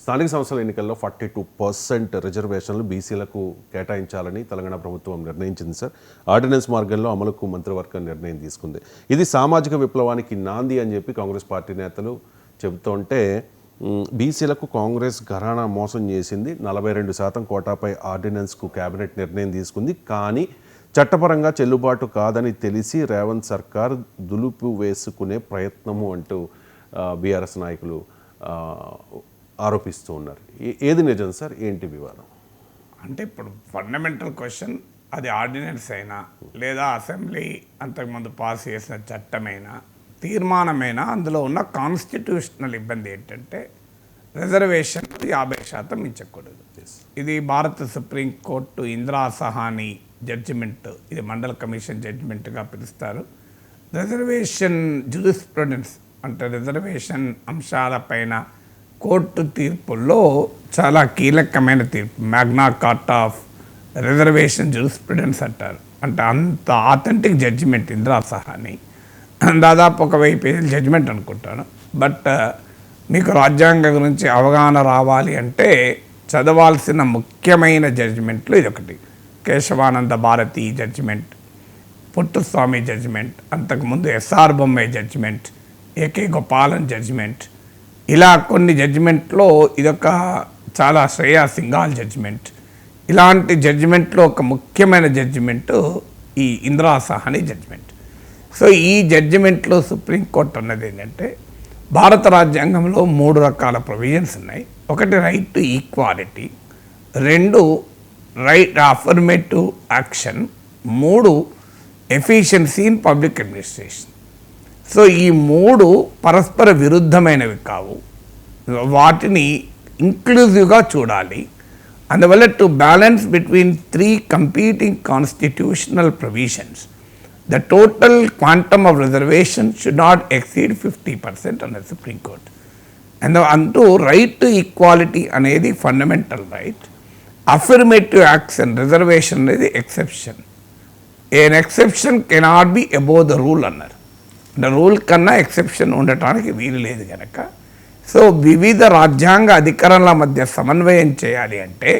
స్థానిక సంస్థల ఎన్నికల్లో 42% రిజర్వేషన్లు బీసీలకు కేటాయించాలని తెలంగాణ ప్రభుత్వం నిర్ణయించింది సార్. ఆర్డినెన్స్ మార్గంలో అమలుకు మంత్రివర్గం నిర్ణయం తీసుకుంది. ఇది సామాజిక విప్లవానికి నాంది అని చెప్పి కాంగ్రెస్ పార్టీ నేతలు చెబుతుంటే, బీసీలకు కాంగ్రెస్ ఘరానా మోసం చేసింది, 42% కోటాపై ఆర్డినెన్స్కు కేబినెట్ నిర్ణయం తీసుకుంది, కానీ చట్టపరంగా చెల్లుబాటు కాదని తెలిసి రేవంత్ సర్కార్ దులుపు వేసుకునే ప్రయత్నము అంటూ బీఆర్ఎస్ నాయకులు ఆరోపిస్తూ ఉన్నారు. ఏది నిజం సార్, ఏంటి వివాదం? అంటే ఇప్పుడు ఫండమెంటల్ క్వశ్చన్, అది ఆర్డినెన్స్ అయినా లేదా అసెంబ్లీ అంతకుముందు పాస్ చేసిన చట్టమైనా తీర్మానమైనా అందులో ఉన్న కాన్స్టిట్యూషనల్ ఇబ్బంది ఏంటంటే రిజర్వేషన్ 50% మించకూడదు. ఇది భారత సుప్రీంకోర్టు ఇందిరా సహాని జడ్జిమెంట్, ఇది మండల కమిషన్ జడ్జిమెంట్గా పిలుస్తారు. రిజర్వేషన్ జ్యూరిస్ప్రుడెన్స్ అంటే రిజర్వేషన్ అంశాలపైన కోర్టు తీర్పుల్లో చాలా కీలకమైన తీర్పు, మ్యాగ్నా కార్టా ఆఫ్ రిజర్వేషన్ జ్యూరిస్ప్రుడెన్స్ అంటారు. అంటే అంత ఆథెంటిక్ జడ్జిమెంట్ ఇందిరా సహాని, దాదాపు 1000 పేజీల జడ్జిమెంట్ అనుకుంటాను. బట్ మీకు రాజ్యాంగం గురించి అవగాహన రావాలి అంటే చదవాల్సిన ముఖ్యమైన జడ్జిమెంట్లు ఇదొకటి. కేశవానంద భారతి జడ్జిమెంట్, పుట్టుస్వామి జడ్జిమెంట్, అంతకుముందు SR Bommai judgement, AK Gopalan judgement, ఇలా కొన్ని జడ్జిమెంట్లో ఇదొక చాలా శ్రేయా సింఘాల్ జడ్జిమెంట్. ఇలాంటి జడ్జిమెంట్లో ఒక ముఖ్యమైన జడ్జిమెంటు ఈ ఇందిరా సహాని జడ్జిమెంట్. సో ఈ జడ్జిమెంట్లో సుప్రీంకోర్టు అన్నది ఏంటంటే భారత రాజ్యాంగంలో 3 రకాల ప్రొవిజన్స్ ఉన్నాయి. ఒకటి right to equality, 2 right affirmative action, 3 efficiency in public administration. So ఈ 3 పరస్పర విరుద్ధమైనవి కావు, వాటిని ఇంక్లూజివ్గా చూడాలి. అందువల్ల to balance between 3 competing constitutional provisions the total quantum of reservation should not exceed 50% అన్నది సుప్రీంకోర్టు. అంటూ రైట్ టు ఈక్వాలిటీ అనేది fundamental right, affirmative action reservation అనేది exception. An exception cannot be above the rule అన్నారు. అంటే rule కన్నా exception ఉండటానికి వీలు లేదు కనుక, సో వివిధ రాజ్యాంగ అధికరణల మధ్య సమన్వయం చేయాలి అంటే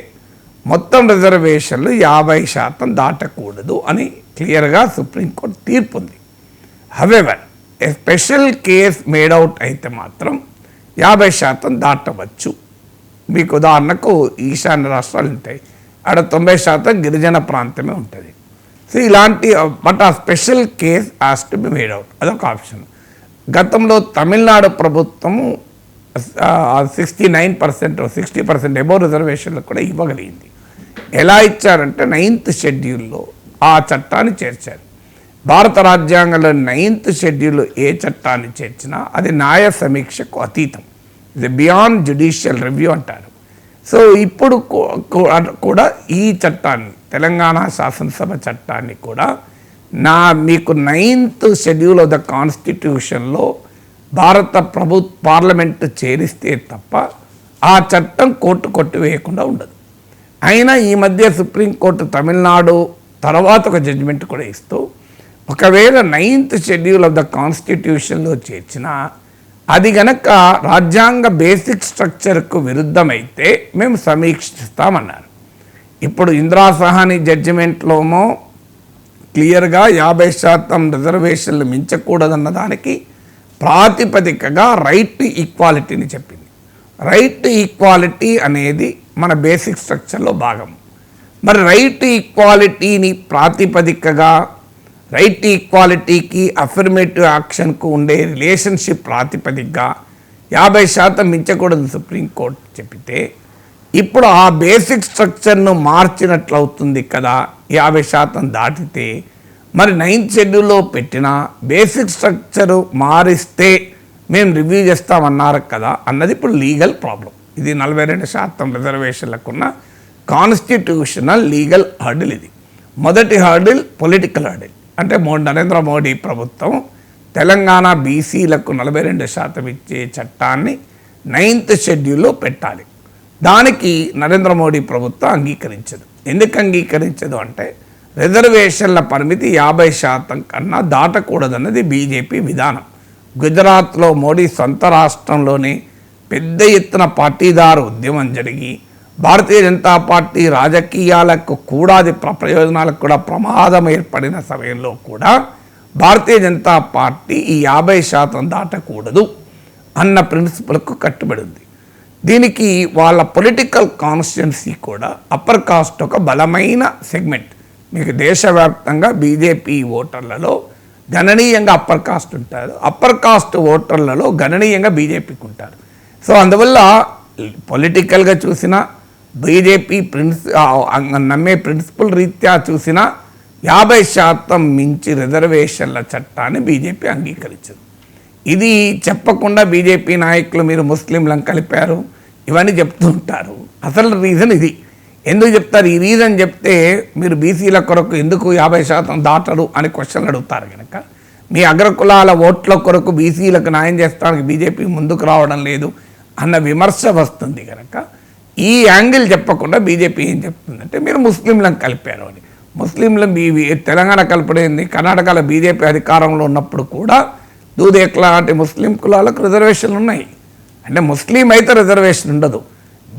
మొత్తం రిజర్వేషన్లు 50% దాటకూడదు అని క్లియర్గా సుప్రీంకోర్టు తీర్పు ఉంది. హవెవర్ ఏ స్పెషల్ కేస్ మేడౌట్ అయితే మాత్రం 50% దాటవచ్చు. మీకు ఉదాహరణకు ఈశాన్య రాష్ట్రాలు ఉంటాయి, ఆడ 90% గిరిజన ప్రాంతమే ఉంటుంది. సో ఇలాంటి బట్ ఆ special case has to be made out, అదొక ఆప్షన్. గతంలో తమిళనాడు ప్రభుత్వము 69% 60% అబోవ్ రిజర్వేషన్లు కూడా ఇవ్వగలిగింది. ఎలా ఇచ్చారంటే 9th షెడ్యూల్లో ఆ చట్టాన్ని చేర్చారు. భారత రాజ్యాంగంలో 9th షెడ్యూల్ ఏ చట్టాన్ని చేర్చినా అది న్యాయ సమీక్షకు అతీతం, ఇది బియాండ్ జ్యుడిషియల్ రివ్యూ అంటారు. సో ఇప్పుడు కూడా ఈ చట్టాన్ని, తెలంగాణ శాసనసభ చట్టాన్ని కూడా మీకు 9th షెడ్యూల్ ఆఫ్ ద కాన్స్టిట్యూషన్లో భారత పార్లమెంటు చేరిస్తే తప్ప ఆ చట్టం కోర్టు కొట్టివేయకుండా ఉండదు. అయినా ఈ మధ్య సుప్రీంకోర్టు తమిళనాడు తర్వాత ఒక జడ్జిమెంట్ కూడా ఇస్తూ, ఒకవేళ 9th షెడ్యూల్ ఆఫ్ ద కాన్స్టిట్యూషన్లో చేర్చినా అది గనక రాజ్యాంగ బేసిక్ స్ట్రక్చర్కు విరుద్ధమైతే మేము సమీక్షిస్తామన్నారు. ఇప్పుడు ఇందిరా సహాని జడ్జిమెంట్లోమో క్లియర్గా 50% రిజర్వేషన్లు మించకూడదన్న దానికి ప్రాతిపదికగా రైట్ టు ఈక్వాలిటీని చెప్పింది. రైట్ టు ఈక్వాలిటీ అనేది మన బేసిక్ స్ట్రక్చర్లో భాగం. మరి రైట్ టు ఈక్వాలిటీని ప్రాతిపదికగా, రైట్ టు ఈక్వాలిటీకి అఫర్మేటివ్ యాక్షన్కు ఉండే రిలేషన్షిప్ ప్రాతిపదికగా 50% మించకూడదు సుప్రీంకోర్టు చెప్పితే, ఇప్పుడు ఆ బేసిక్ స్ట్రక్చర్ను మార్చినట్లు అవుతుంది కదా. 50% దాటితే మరి 9th షెడ్యూల్లో పెట్టిన బేసిక్ స్ట్రక్చరు మారిస్తే మేము రివ్యూ చేస్తామన్నారు కదా అన్నది ఇప్పుడు లీగల్ ప్రాబ్లం. ఇది 42% రిజర్వేషన్లకున్న కాన్స్టిట్యూషనల్ లీగల్ హర్డిల్. ఇది మొదటి హర్డిల్ పొలిటికల్ హర్డిల్. అంటే నరేంద్ర మోడీ ప్రభుత్వం తెలంగాణ బీసీలకు 42% ఇచ్చే చట్టాన్ని 9th షెడ్యూల్లో పెట్టాలి. దానికి నరేంద్ర మోడీ ప్రభుత్వం అంగీకరించదు. ఎందుకు అంగీకరించదు అంటే రిజర్వేషన్ల పరిమితి 50% కన్నా దాటకూడదన్నది బీజేపీ విధానం. గుజరాత్లో మోడీ సొంత రాష్ట్రంలోనే పెద్ద ఎత్తున పాటీదారు ఉద్యమం జరిగి భారతీయ జనతా పార్టీ రాజకీయాలకు కూడా అది ప్రయోజనాలకు కూడా ప్రమాదం ఏర్పడిన సమయంలో కూడా భారతీయ జనతా పార్టీ ఈ 50% దాటకూడదు అన్న ప్రిన్సిపల్కు కట్టుబడి ఉంది. దీనికి వాళ్ళ పొలిటికల్ కాన్స్టిట్యున్సీ కూడా అప్పర్ కాస్ట్ ఒక బలమైన సెగ్మెంట్. మీకు దేశవ్యాప్తంగా బీజేపీ ఓటర్లలో గణనీయంగా అప్పర్ కాస్ట్ ఉంటారు, అప్పర్ కాస్ట్ ఓటర్లలో గణనీయంగా బీజేపీకి ఉంటారు. సో అందువల్ల పొలిటికల్గా చూసినా బీజేపీ నమ్మే ప్రిన్సిపల్ రీత్యా చూసినా 50% మించి రిజర్వేషన్ల చట్టాన్ని బీజేపీ అంగీకరించదు. ఇది చెప్పకుండా బీజేపీ నాయకులు మీరు ముస్లింలను కలిపారు ఇవన్నీ చెప్తూ ఉంటారు. అసలు రీజన్ ఇది. ఎందుకు చెప్తారు? ఈ రీజన్ చెప్తే మీరు బీసీల కొరకు ఎందుకు 50% దాటరు అని క్వశ్చన్లు అడుగుతారు. కనుక మీ అగ్రకులాల ఓట్ల కొరకు బీసీలకు న్యాయం చేస్తానికి బీజేపీ ముందుకు రావడం లేదు అన్న విమర్శ వస్తుంది. కనుక ఈ యాంగిల్ చెప్పకుండా బీజేపీ ఏం చెప్తుందంటే మీరు ముస్లింలను కలిపారు అని. ముస్లింలను తెలంగాణ కలపడేంది, కర్ణాటకలో బీజేపీ అధికారంలో ఉన్నప్పుడు కూడా దూదేక్లా లాంటి ముస్లిం కులాలకు రిజర్వేషన్లు ఉన్నాయి. అంటే ముస్లిం అయితే రిజర్వేషన్ ఉండదు,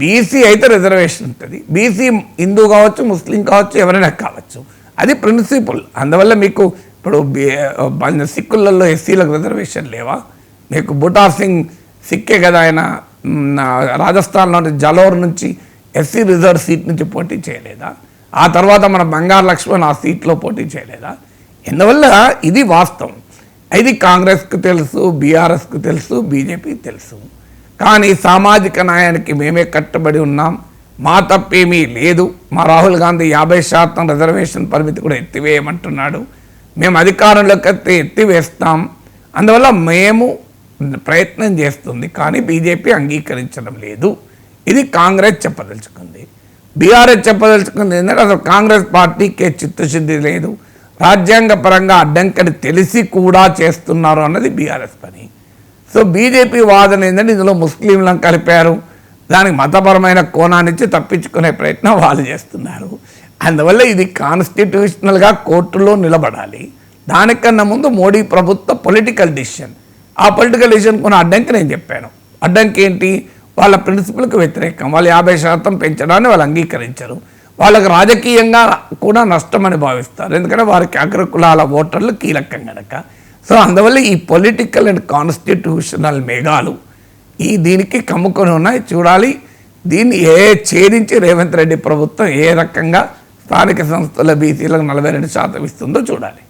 బీసీ అయితే రిజర్వేషన్ ఉంటుంది. బీసీ హిందూ కావచ్చు, ముస్లిం కావచ్చు, ఎవరైనా కావచ్చు, అది ప్రిన్సిపల్. అందువల్ల మీకు ఇప్పుడు సిక్కులలో ఎస్సీలకు రిజర్వేషన్ లేవా? మీకు బుటా సింగ్ సిక్కే కదా, ఆయన రాజస్థాన్లోని జలోర్ నుంచి ఎస్సీ రిజర్వ్ సీట్ నుంచి పోటీ చేయలేదా? ఆ తర్వాత మన బంగారు లక్ష్మణ్ ఆ సీట్లో పోటీ చేయలేదా? ఎందువల్ల ఇది వాస్తవం. ఇది కాంగ్రెస్కు తెలుసు, బీఆర్ఎస్కు తెలుసు, బీజేపీకి తెలుసు. కానీ సామాజిక న్యాయానికి మేమే కట్టుబడి ఉన్నాం, మా తప్పేమీ లేదు. మా రాహుల్ గాంధీ 50% రిజర్వేషన్ పరిమితి కూడా ఎత్తివేయమంటున్నాడు. మేము అధికారంలోకి ఎత్తివేస్తాం. అందువల్ల మేము ప్రయత్నం చేస్తుంది, కానీ బీజేపీ అంగీకరించడం లేదు. ఇది కాంగ్రెస్ చెప్పదలుచుకుంది. బీఆర్ఎస్ చెప్పదలుచుకుంది ఏంటంటే అసలు కాంగ్రెస్ పార్టీకే చిత్తశుద్ధి లేదు, రాజ్యాంగపరంగా అడ్డంకని తెలిసి కూడా చేస్తున్నారు అన్నది బీఆర్ఎస్ పని. సో బీజేపీ వాదన ఏంటంటే ఇందులో ముస్లింలను కలిపారు, దానికి మతపరమైన కోణాన్నిచ్చి తప్పించుకునే ప్రయత్నం వాళ్ళు చేస్తున్నారు. అందువల్ల ఇది కాన్స్టిట్యూషనల్గా కోర్టులో నిలబడాలి. దానికన్నా ముందు మోడీ ప్రభుత్వ పొలిటికల్ డిసిషన్, ఆ పొలిటికల్ డిసిషన్ కొన్ని అడ్డంకి నేను చెప్పాను. అడ్డంకి ఏంటి? వాళ్ళ ప్రిన్సిపల్కి వ్యతిరేకం. వాళ్ళు 50% పెంచడాన్ని వాళ్ళు అంగీకరించరు. వాళ్ళకు రాజకీయంగా కూడా నష్టమని భావిస్తారు, ఎందుకంటే వారికి అగ్రకులాల ఓటర్లు కీలకం కనుక. సో అందువల్ల ఈ పొలిటికల్ అండ్ కాన్స్టిట్యూషనల్ మేఘాలు దీనికి కమ్ముకొని ఉన్నాయి. చూడాలి దీన్ని ఛేదించి రేవంత్ రెడ్డి ప్రభుత్వం ఏ రకంగా స్థానిక సంస్థల బీసీలకు 42% ఇస్తుందో చూడాలి.